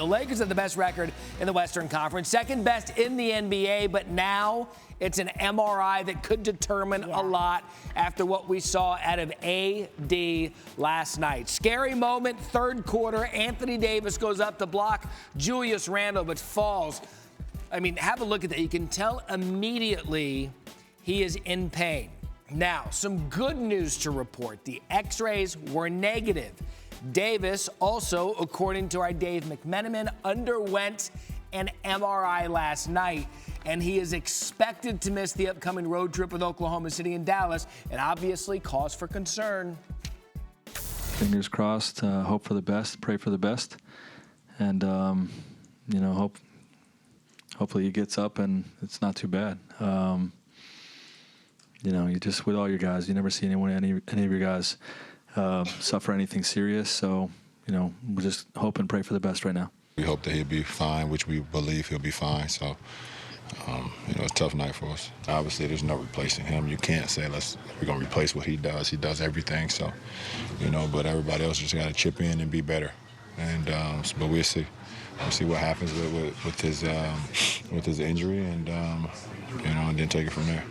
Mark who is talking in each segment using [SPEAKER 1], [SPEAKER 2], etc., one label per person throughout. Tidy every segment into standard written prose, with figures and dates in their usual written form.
[SPEAKER 1] The Lakers have the best record in the Western Conference, second best in the NBA, but now it's an MRI that could determine a lot after what we saw out of AD last night. Scary moment, third quarter. Anthony Davis goes up to block Julius Randle, but falls. I mean, have a look at that. You can tell immediately he is in pain. Now, some good news to report. The x-rays were negative. Davis also, according to our Dave McMenamin, underwent an MRI last night, and he is expected to miss the upcoming road trip with Oklahoma City and Dallas, and obviously cause for concern.
[SPEAKER 2] Fingers crossed, hope for the best, pray for the best, and, hopefully he gets up and it's not too bad. You just, with all your guys, you never see any of your guys suffer anything serious, so we just hope and pray for the best right now.
[SPEAKER 3] We hope that he'll be fine, which we believe he'll be fine. So it's a tough night for us. Obviously there's no replacing him. You can't say we're going to replace what he does. He does everything, so but everybody else just got to chip in and be better, and but we'll see what happens with his injury, and and then take it from there.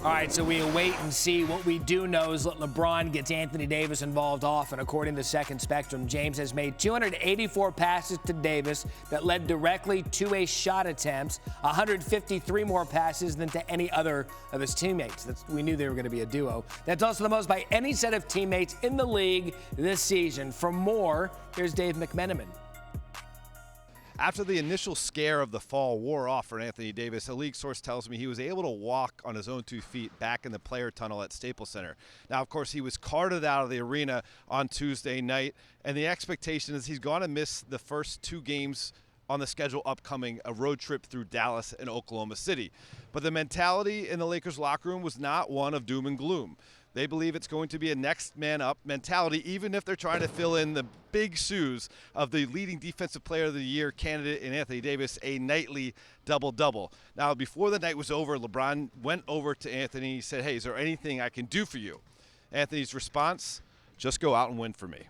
[SPEAKER 1] All right, so we wait and see. What we do know is that LeBron gets Anthony Davis involved often. According to Second Spectrum, James has made 284 passes to Davis that led directly to a shot attempt, 153 more passes than to any other of his teammates. We knew they were going to be a duo. That's also the most by any set of teammates in the league this season. For more, here's Dave McMenamin.
[SPEAKER 4] After the initial scare of the fall wore off for Anthony Davis, a league source tells me he was able to walk on his own 2 feet back in the player tunnel at SportsCenter. Now, of course, he was carted out of the arena on Tuesday night, and the expectation is he's going to miss the first 2 games on the schedule upcoming, a road trip through Dallas and Oklahoma City. But the mentality in the Lakers locker room was not one of doom and gloom. They believe it's going to be a next man up mentality, even if they're trying to fill in the big shoes of the leading defensive player of the year candidate in Anthony Davis, a nightly double-double. Now, before the night was over, LeBron went over to Anthony. He said, "Hey, is there anything I can do for you?" Anthony's response, "Just go out and win for me."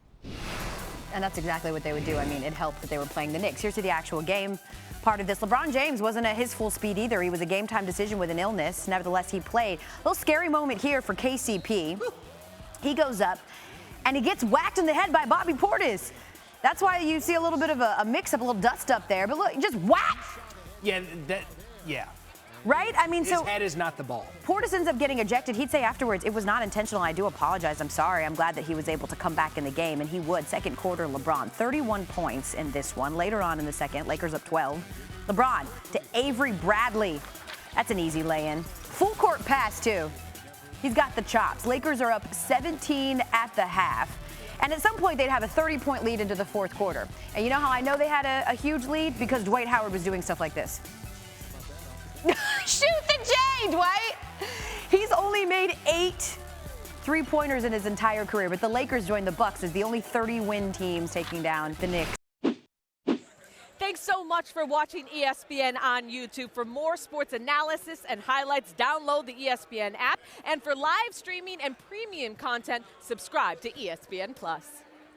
[SPEAKER 5] And that's exactly what they would do. I mean, it helped that they were playing the Knicks. Here's to the actual game part of this. LeBron James wasn't at his full speed either. He was a game-time decision with an illness. Nevertheless, he played. A little scary moment here for KCP. He goes up, and he gets whacked in the head by Bobby Portis. That's why you see a little bit of a mix-up, a little dust up there. But look, just whack!
[SPEAKER 1] Yeah,
[SPEAKER 5] Right? I mean,
[SPEAKER 1] his head is not the ball.
[SPEAKER 5] Portis ends up getting ejected. He'd say afterwards, it was not intentional. I do apologize. I'm sorry. I'm glad that he was able to come back in the game, and he would. Second quarter, LeBron, 31 points in this one. Later on in the second, Lakers up 12. LeBron to Avery Bradley. That's an easy lay-in. Full court pass, too. He's got the chops. Lakers are up 17 at the half. And at some point, they'd have a 30-point lead into the fourth quarter. And you know how I know they had a huge lead? Because Dwight Howard was doing stuff like this. Shoot the J, Dwight! He's only made 8 3-pointers in his entire career, but the Lakers joined the Bucks as the only 30-win teams taking down the Knicks.
[SPEAKER 6] Thanks so much for watching ESPN on YouTube. For more sports analysis and highlights, download the ESPN app. And for live streaming and premium content, subscribe to ESPN+.